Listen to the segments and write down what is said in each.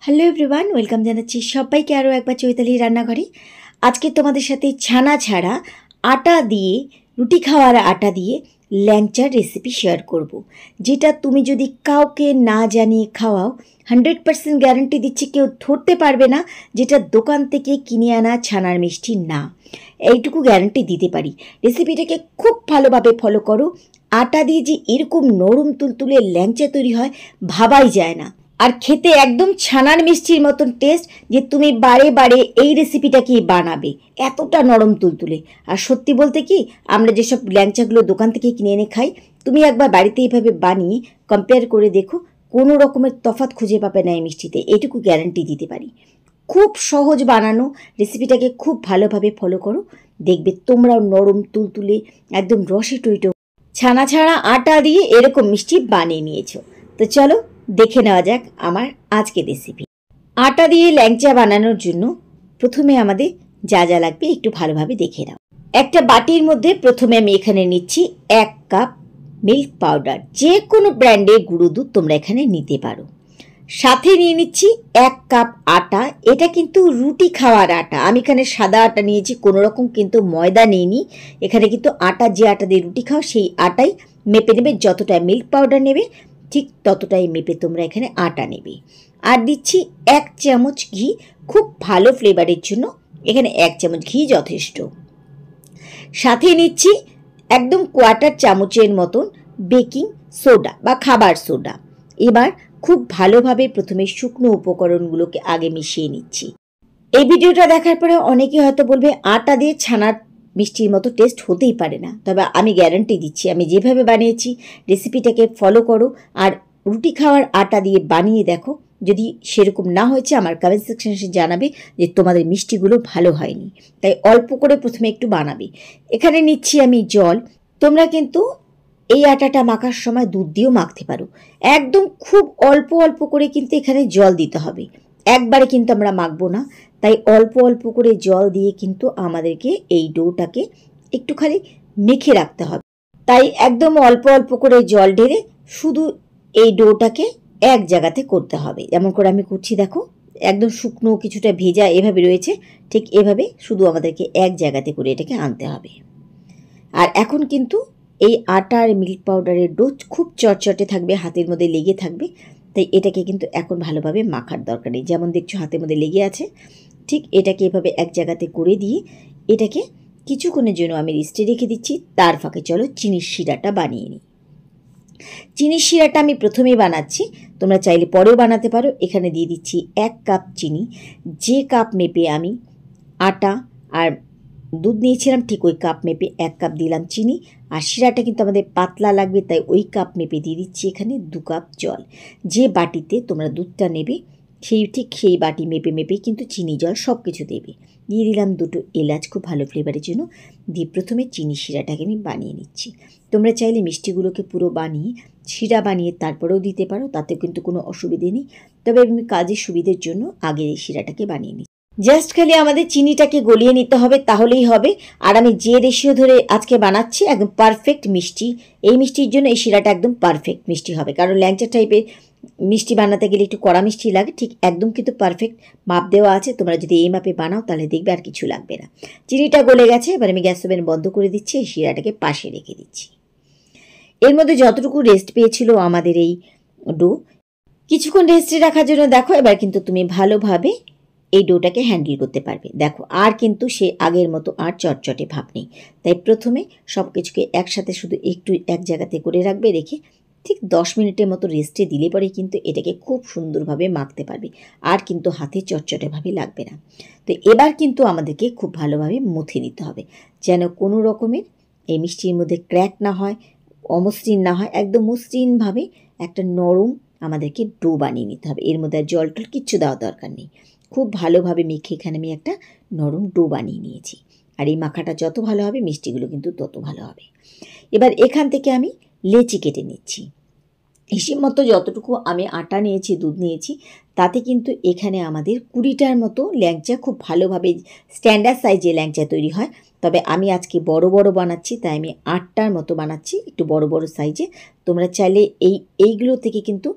Hello everyone, welcome জানাচ্ছি সবাইকে আরও একবার চৈতালি রান্নাঘরে। আজকে তোমাদের সাথে ছানা ছাড়া আটা দিয়ে, রুটি খাওয়ার আটা দিয়ে ল্যাংচার রেসিপি শেয়ার করব, যেটা তুমি যদি কাউকে না জানিয়ে খাওয়াও 100% গ্যারান্টি দিচ্ছি কেউ ধরতে পারবে না যেটা দোকান থেকে কিনে আনা ছানার মিষ্টি না। এইটুকু গ্যারান্টি দিতে পারি। রেসিপিটাকে খুব ভালোভাবে ফলো করো। আটা দিয়ে যে এরকম নরম তুলতুলে ল্যাংচা তৈরি হয় ভাবাই যায় না, আর খেতে একদম ছানার মিষ্টির মতন টেস্ট, যে তুমি বারে বারে এই রেসিপিটাকেই বানাবে, এতটা নরম তুলতুলে। আর সত্যি বলতে কি, আমরা যেসব ল্যাংচাগুলো দোকান থেকে কিনে এনে খাই, তুমি একবার বাড়িতে এইভাবে বানিয়ে কম্পেয়ার করে দেখো, কোনো রকমের তফাৎ খুঁজে পাবে না এই মিষ্টিতে, এইটুকু গ্যারান্টি দিতে পারি। খুব সহজ বানানো, রেসিপিটাকে খুব ভালোভাবে ফলো করো, দেখবে তোমরাও নরম তুলতুলে একদম রসে টইটো ছানা ছাড়া আটা দিয়ে এরকম মিষ্টি বানিয়ে নিয়েছো। তো চলো দেখে নেওয়া যাক আমার আজকের রেসিপি। আটা দিয়ে ল্যাংচা বানানোর জন্য প্রথমে আমাদের যা যা লাগবে একটু ভালোভাবে দেখে নাও। একটা বাটির মধ্যে প্রথমে আমি এখানে নিচ্ছি 1 কাপ মিল্ক পাউডার, যে কোনো ব্র্যান্ডের গুঁড়ো দুধ তোমরা এখানে নিতে পারো। সাথে নিয়ে নিচ্ছি 1 কাপ আটা, এটা কিন্তু রুটি খাওয়ার আটা। আমি এখানে সাদা আটা নিয়েছি, কোনো রকম কিন্তু ময়দা নিইনি। এখানে কিন্তু আটা, যে আটা দিয়ে রুটি খাও সেই আটাই মেপে নেবে, যতটা মিল্ক পাউডার নেবে ঠিক ততটাই মেপে তোমরা এখানে আটা নেবে। আর দিচ্ছি 1 চামচ ঘি, খুব ভালো ফ্লেভারের জন্য এখানে 1 চামচ ঘি যথেষ্ট। সাথে নিচ্ছি একদম 1/4 চামচের মতন বেকিং সোডা বা খাবার সোডা। এবার খুব ভালোভাবে প্রথমে শুকনো উপকরণগুলোকে আগে মিশিয়ে নিচ্ছি। এই ভিডিওটা দেখার পরে অনেকে হয়তো বলবে আটা দিয়ে ছানার মিষ্টির মতো টেস্ট হতেই পারে না, তবে আমি গ্যারান্টি দিচ্ছি, আমি যেভাবে বানিয়েছি রেসিপিটাকে ফলো করো আর রুটি খাওয়ার আটা দিয়ে বানিয়ে দেখো। যদি সেরকম না হয়েছে আমার কমেন্ট সেকশনে জানাবে যে তোমাদের মিষ্টিগুলো ভালো হয়নি। তাই অল্প করে প্রথমে একটু বানাবে। এখানে নিচ্ছি আমি জল। তোমরা কিন্তু এই আটাটা মাখার সময় দুধ দিয়েও মাখতে পারো। একদম খুব অল্প অল্প করে কিন্তু এখানে জল দিতে হবে, একবারে কিন্তু আমরা মাখবো না। তাই অল্প অল্প করে জল দিয়ে কিন্তু আমাদেরকে এই ডোটাকে একটুখানি মেখে রাখতে হবে। তাই একদম অল্প অল্প করে জল ঢেলে শুধু এই ডোটাকে এক জায়গাতে করতে হবে। যেমন করে আমি করছি দেখো, একদম শুকনো কিছুটা ভেজা এভাবে রয়েছে, ঠিক এভাবে শুধু আমাদেরকে এক জায়গাতে করে এটাকে আনতে হবে। আর এখন কিন্তু এই আটা আর মিল্ক পাউডারের ডো খুব চটচটে থাকবে, হাতের মধ্যে লেগে থাকবে। তাই এটাকে কিন্তু এখন ভালোভাবে মাখার দরকার নেই। যেমন দেখছো হাতের মধ্যে লেগে আছে, ঠিক এটাকে এভাবে এক জায়গাতে করে দিয়ে এটাকে কিছুক্ষণের জন্য আমি রেস্টে রেখে দিচ্ছি। তার ফাঁকে চলো চিনির শিরাটা বানিয়ে নিই। চিনির শিরাটা আমি প্রথমেই বানাচ্ছি, তোমরা চাইলে পরেও বানাতে পারো। এখানে দিয়ে দিচ্ছি 1 কাপ চিনি। যে কাপ মেপে আমি আটা আর দুধ নিয়েছিলাম ঠিক ওই কাপ মেপে 1 কাপ দিলাম চিনি। আর শিরাটা কিন্তু আমাদের পাতলা লাগবে, তাই ওই কাপ মেপে দিয়ে দিচ্ছি এখানে 2 কাপ জল। যে বাটিতে তোমরা দুধটা নেবে সেই বাটি মেপে মেপে কিন্তু চিনি জল সব কিছু দেবে। দিয়ে দিলাম 2টো এলাচ খুব ভালো ফ্লেভারের জন্য। দিয়ে প্রথমে চিনি শিরাটাকে আমি বানিয়ে নিচ্ছি। তোমরা চাইলে মিষ্টিগুলোকে পুরো বানিয়ে শিরা বানিয়ে তারপরেও দিতে পারো, তাতে কিন্তু কোনো অসুবিধে নেই। তবে আমি কাজের সুবিধের জন্য আগে এই শিরাটাকে বানিয়ে নিচ্ছি। জাস্ট খালি আমাদের চিনিটাকে গলিয়ে নিতে হবে, তাহলেই হবে। আর আমি যে রেশিও ধরে আজকে বানাচ্ছি একদম পারফেক্ট মিষ্টি। এই মিষ্টির জন্য এই শিরাটা একদম পারফেক্ট মিষ্টি হবে, কারণ ল্যাংচা টাইপের মিষ্টি বানাতে গেলে একটু কড়া মিষ্টি লাগে, ঠিক একদম কিন্তু পারফেক্ট মাপ দেওয়া আছে। তোমরা যদি এই মাপে বানাও তাহলে দেখবে আর কিছু লাগবে না। চিনিটা গলে গেছে, এবার আমি গ্যাস ওভেন বন্ধ করে দিচ্ছি, এই শিরাটাকে পাশে রেখে দিচ্ছি। এর মধ্যে যতটুকু রেস্ট পেয়েছিল আমাদের এই ডো, কিছুক্ষণ রেস্টে রাখার জন্য দেখো এবার কিন্তু তুমি ভালোভাবে এই ডোটাকে হ্যান্ডেল করতে পারবে। দেখো আর কিন্তু সে আগের মতো আর চটচটে ভাব নেই। তাই প্রথমে সব কিছুকে একসাথে শুধু একটু এক জায়গাতে করে রাখবে, রেখে ঠিক 10 মিনিটের মতো রেস্টে দিলে পরে কিন্তু এটাকে খুব সুন্দরভাবে মাখতে পারবে, আর কিন্তু হাতে চটচটেভাবে লাগবে না। তো এবার কিন্তু আমাদেরকে খুব ভালোভাবে মুথে নিতে হবে, যেন কোনো রকমের এই মিষ্টির মধ্যে ক্র্যাক না হয়, অমসৃণ না হয়। একদম মসৃণভাবে একটা নরম আমাদেরকে ডো বানিয়ে নিতে হবে। এর মধ্যে আর জল টল কিচ্ছু দেওয়া দরকার নেই। খুব ভালোভাবে মেখে এখানে আমি একটা নরম ডো বানিয়ে নিয়েছি। আর এই মাখাটা যত ভালো হবে মিষ্টিগুলো কিন্তু তত ভালো হবে। এবার এখান থেকে আমি লেচি কেটে নিচ্ছি। হিসেব মতো যতটুকু আমি আটা নিয়েছি, দুধ নিয়েছি, তাতে কিন্তু এখানে আমাদের 20টার মতো ল্যাংচা খুব ভালোভাবে স্ট্যান্ডার্ড সাইজে ল্যাংচা তৈরি হয়। তবে আমি আজকে বড় বড় বানাচ্ছি, তাই আমি 8টার মতো বানাচ্ছি, একটু বড় বড় সাইজে। তোমরা চাইলে এইগুলো থেকে কিন্তু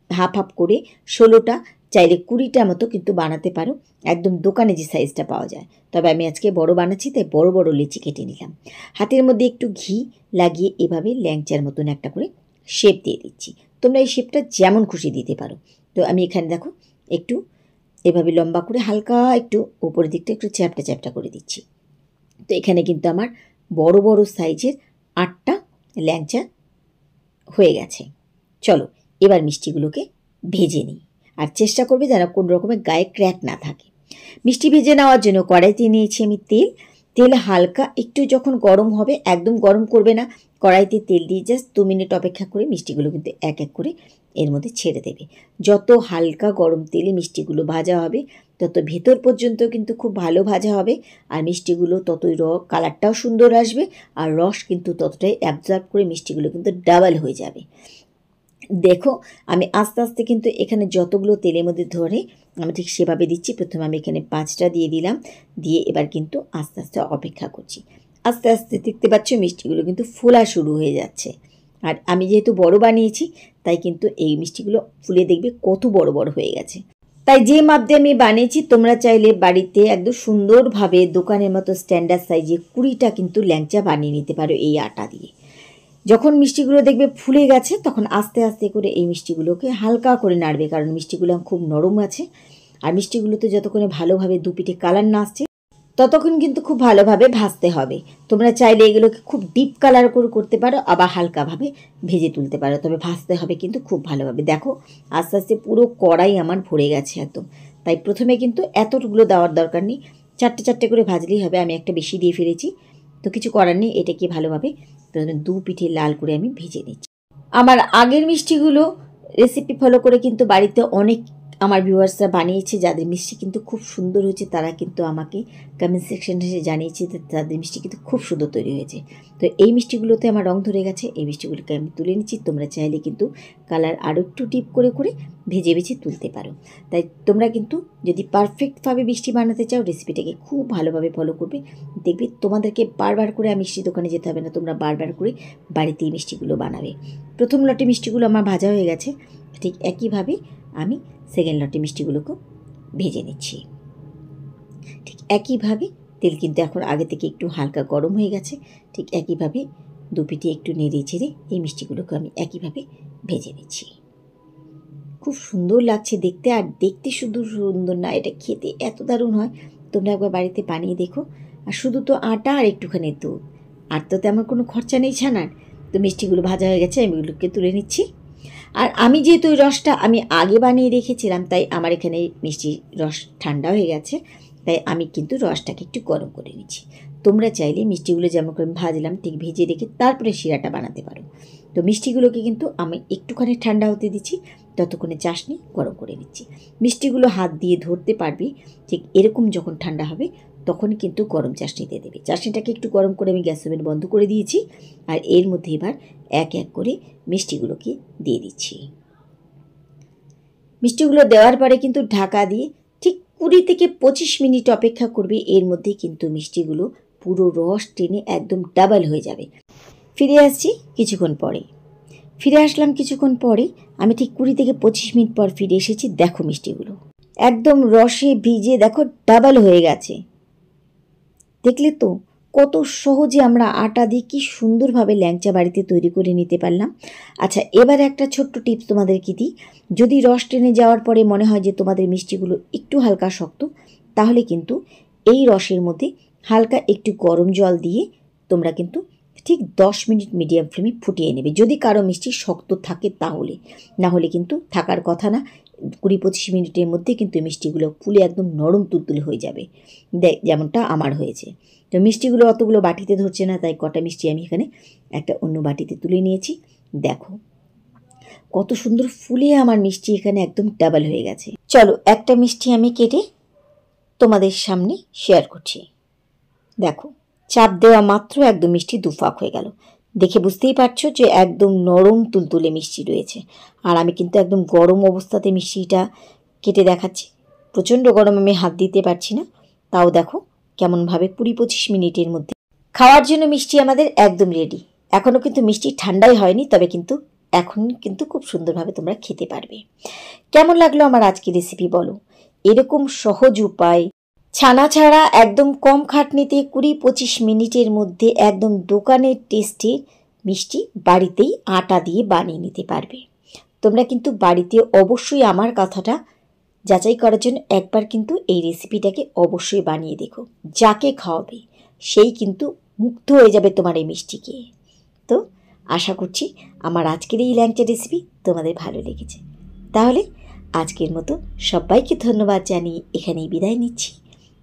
হাফ হাফ করে 16টা চাইলে 20টার মতো কিন্তু বানাতে পারো, একদম দোকানে যে সাইজটা পাওয়া যায়। তবে আমি আজকে বড় বানাচ্ছি, তাই বড় বড় লিচি কেটে নিলাম। হাতের মধ্যে একটু ঘি লাগিয়ে এভাবে ল্যাংচার মতন একটা করে শেপ দিয়ে দিচ্ছি। তোমরা এই শেপটা যেমন খুশি দিতে পারো। তো আমি এখানে দেখো একটু এভাবে লম্বা করে হালকা একটু উপরের দিকটা একটু চ্যাপটা চ্যাপটা করে দিচ্ছি। তো এখানে কিন্তু আমার বড় বড় সাইজের 8টা ল্যাংচা হয়ে গেছে। চলো এবার মিষ্টিগুলোকে ভেজে নিই, আর চেষ্টা করবে যেন কোনো রকমের গায়ে ক্র্যাক না থাকে। মিষ্টি ভেজে নেওয়ার জন্য কড়াইতে নিয়েছি আমি তেল হালকা একটু যখন গরম হবে, একদম গরম করবে না, কড়াইতে তেল দিয়ে জাস্ট 2 মিনিট অপেক্ষা করে মিষ্টিগুলো কিন্তু এক এক করে এর মধ্যে ছেড়ে দেবে। যত হালকা গরম তেলে মিষ্টিগুলো ভাজা হবে তত ভেতর পর্যন্ত কিন্তু খুব ভালো ভাজা হবে, আর মিষ্টিগুলো ততই কালারটাও সুন্দর আসবে, আর রস কিন্তু ততটাই অ্যাবজর্ব করে মিষ্টিগুলো কিন্তু ডাবল হয়ে যাবে। দেখো আমি আস্তে আস্তে কিন্তু এখানে যতগুলো তেলের মধ্যে ধরে আমি ঠিক সেভাবে দিচ্ছি। প্রথমে আমি এখানে 5টা দিয়ে দিলাম, দিয়ে এবার কিন্তু আস্তে আস্তে অপেক্ষা করছি। আস্তে আস্তে দেখতে পাচ্ছ মিষ্টিগুলো কিন্তু ফোলা শুরু হয়ে যাচ্ছে। আর আমি যেহেতু বড় বানিয়েছি তাই কিন্তু এই মিষ্টিগুলো ফুলে দেখবে কত বড় বড় হয়ে গেছে। তাই যে মাপ দিয়ে আমি বানিয়েছি তোমরা চাইলে বাড়িতে একদম সুন্দরভাবে দোকানের মতো স্ট্যান্ডার্ড সাইজে 20টা কিন্তু ল্যাংচা বানিয়ে নিতে পারো এই আটা দিয়ে। যখন মিষ্টিগুলো দেখবে ফুলে গেছে তখন আস্তে আস্তে করে এই মিষ্টিগুলোকে হালকা করে নাড়বে, কারণ মিষ্টিগুলো খুব নরম আছে। আর মিষ্টিগুলোতে যতক্ষণে ভালোভাবে দুপিঠে কালার না আসছে ততক্ষণ কিন্তু খুব ভালোভাবে ভাজতে হবে। তোমরা চাইলে এগুলোকে খুব ডিপ কালার করে করতে পারো, আবার হালকাভাবে ভেজে তুলতে পারো, তবে ভাজতে হবে কিন্তু খুব ভালোভাবে। দেখো আস্তে আস্তে পুরো কড়াই আমার ভরে গেছে একদম। তাই প্রথমে কিন্তু এতগুলো দেওয়ার দরকার নেই, 4টে করে ভাজলেই হবে। আমি একটা বেশি দিয়ে ফেলেছি, তো কিছু করার নেই। এটাকে ভালোভাবে প্রথমে 2 পিঠে লাল করে আমি ভেজে নিচ্ছি। আমার আগের মিষ্টিগুলো রেসিপি ফলো করে কিন্তু বাড়িতে অনেক আমার ভিউয়ার্সরা বানিয়েছে, যাদের মিষ্টি কিন্তু খুব সুন্দর হয়েছে। তারা কিন্তু আমাকে কমেন্ট সেকশনে এসে জানিয়েছে যে তাদের মিষ্টি কিন্তু খুব সুন্দর তৈরি হয়েছে। তো এই মিষ্টিগুলোতে আমার রং ধরে গেছে, এই মিষ্টিগুলোকে আমি তুলে নিচ্ছি। তোমরা চাইলে কিন্তু কালার আরও একটু ডিপ করে ভেজে ভেজে তুলতে পারো। তাই তোমরা কিন্তু যদি পারফেক্টভাবে মিষ্টি বানাতে চাও রেসিপিটাকে খুব ভালোভাবে ফলো করবে, দেখবে তোমাদেরকে বারবার করে মিষ্টি দোকানে যেতে হবে না, তোমরা বারবার করে বাড়িতেই মিষ্টিগুলো বানাবে। প্রথম লটে মিষ্টিগুলো আমার ভাজা হয়ে গেছে, ঠিক একইভাবে আমি সেকেন্ড লটে মিষ্টিগুলোকেও ভেজে নিচ্ছি। ঠিক একইভাবে তেল কিন্তু এখন আগে থেকে একটু হালকা গরম হয়ে গেছে। ঠিক একইভাবে দুপিঠে একটু নেড়ে চেড়ে এই মিষ্টিগুলোকে আমি একইভাবে ভেজে নিচ্ছি। খুব সুন্দর লাগছে দেখতে, আর দেখতে শুধু সুন্দর না, এটা খেতে এত দারুণ হয়। তোমরা একবার বাড়িতে বানিয়ে দেখো। আর শুধু তো আটা আর একটুখানি দুধ, আর তো তেমন কোনো খরচা নেই ছানার। তো মিষ্টিগুলো ভাজা হয়ে গেছে, আমি এগুলোকে তুলে নিচ্ছি। আর আমি যেহেতু ওই রসটা আমি আগে বানিয়ে রেখেছিলাম, তাই আমার এখানে মিষ্টির রস ঠান্ডা হয়ে গেছে, তাই আমি কিন্তু রসটাকে একটু গরম করে নিচ্ছি। তোমরা চাইলে মিষ্টিগুলো যেমন করে ভাজলাম ঠিক ভেজে রেখে তারপরে শিরাটা বানাতে পারো। তো মিষ্টিগুলোকে কিন্তু আমি একটুখানি ঠান্ডা হতে দিচ্ছি, ততক্ষণে চাশনি গরম করে নিচ্ছি। মিষ্টিগুলো হাত দিয়ে ধরতে পারবি, ঠিক এরকম যখন ঠান্ডা হবে তখন কিন্তু গরম চাশনি দিয়ে দেবে। চাশনিটাকে একটু গরম করে আমি গ্যাস ওভেন বন্ধ করে দিয়েছি, আর এর মধ্যে এবার এক এক করে মিষ্টিগুলোকে দিয়ে দিচ্ছি। মিষ্টিগুলো দেওয়ার পরে কিন্তু ঢাকা দিয়ে ঠিক 20 থেকে 25 মিনিট অপেক্ষা করবে। এর মধ্যে কিন্তু মিষ্টিগুলো পুরো রস টেনে একদম ডাবল হয়ে যাবে। ফিরে আসছি কিছুক্ষণ পরে। কিছুক্ষণ পরে আমি ঠিক 20 থেকে 25 মিনিট পর ফিরে এসেছি। দেখো মিষ্টিগুলো একদম রসে ভিজে দেখো ডাবল হয়ে গেছে। দেখলে তো কত সহজে আমরা আটা দিয়ে কি সুন্দরভাবে ল্যাংচা বাড়িতে তৈরি করে নিতে পারলাম। আচ্ছা, এবার একটা ছোট্ট টিপস তোমাদেরকে দিই। যদি রস টেনে যাওয়ার পরে মনে হয় যে তোমাদের মিষ্টিগুলো একটু হালকা শক্ত, তাহলে কিন্তু এই রসের মধ্যে হালকা একটু গরম জল দিয়ে তোমরা কিন্তু ঠিক 10 মিনিট মিডিয়াম ফ্লেমে ফুটিয়ে নেবে। যদি কারো মিষ্টি শক্ত থাকে তাহলে, না হলে কিন্তু থাকার কথা না। 20-25 মিনিটের মধ্যে কিন্তু মিষ্টিগুলো ফুলে একদম নরম তুলতুলে হয়ে যাবে, যেমনটা আমার হয়েছে। তো মিষ্টিগুলো অতগুলো বাটিতে ধরছে না, তাই কটা মিষ্টি আমি এখানে একটা অন্য বাটিতে তুলে নিয়েছি। দেখো কত সুন্দর ফুলে আমার মিষ্টি এখানে একদম ডাবল হয়ে গেছে। চলো একটা মিষ্টি আমি কেটে তোমাদের সামনে শেয়ার করছি। দেখো চাপ দেওয়া মাত্র একদম মিষ্টি দুফাক হয়ে গেল। দেখে বুঝতেই পারছো যে একদম নরম তুলতুলে মিষ্টি রয়েছে। আর আমি কিন্তু একদম গরম অবস্থাতে মিষ্টিটা কেটে দেখাচ্ছি। প্রচণ্ড গরম, আমি হাত দিতে পারছি না। তাও দেখো কেমনভাবে 20-25 মিনিটের মধ্যে খাওয়ার জন্য মিষ্টি আমাদের একদম রেডি। এখনও কিন্তু মিষ্টি ঠান্ডাই হয়নি, তবে কিন্তু এখন কিন্তু খুব সুন্দরভাবে তোমরা খেতে পারবে। কেমন লাগলো আমার আজকের রেসিপি বলো। এরকম সহজ উপায়, ছানা ছাড়া একদম কম খাটনিতে 20-25 মিনিটের মধ্যে একদম দোকানের টেস্টে মিষ্টি বাড়িতেই আটা দিয়ে বানিয়ে নিতে পারবে। তোমরা কিন্তু বাড়িতে অবশ্যই আমার কথাটা যাচাই করার জন্য একবার কিন্তু এই রেসিপিটাকে অবশ্যই বানিয়ে দেখো। যাকে খাওয়াবে সেই কিন্তু মুগ্ধ হয়ে যাবে তোমার এই মিষ্টি খেয়ে। তো আশা করছি আমার আজকের এই ল্যাংচা রেসিপি তোমাদের ভালো লেগেছে। তাহলে আজকের মতো সবাইকে ধন্যবাদ জানিয়ে এখানেই বিদায় নিচ্ছি।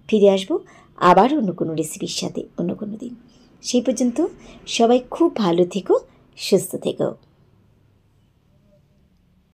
ফিরে আসবো আবার অন্য কোনো রেসিপির সাথে অন্য কোনো দিন। সেই পর্যন্ত সবাই খুব ভালো থেকো, সুস্থ থেকো।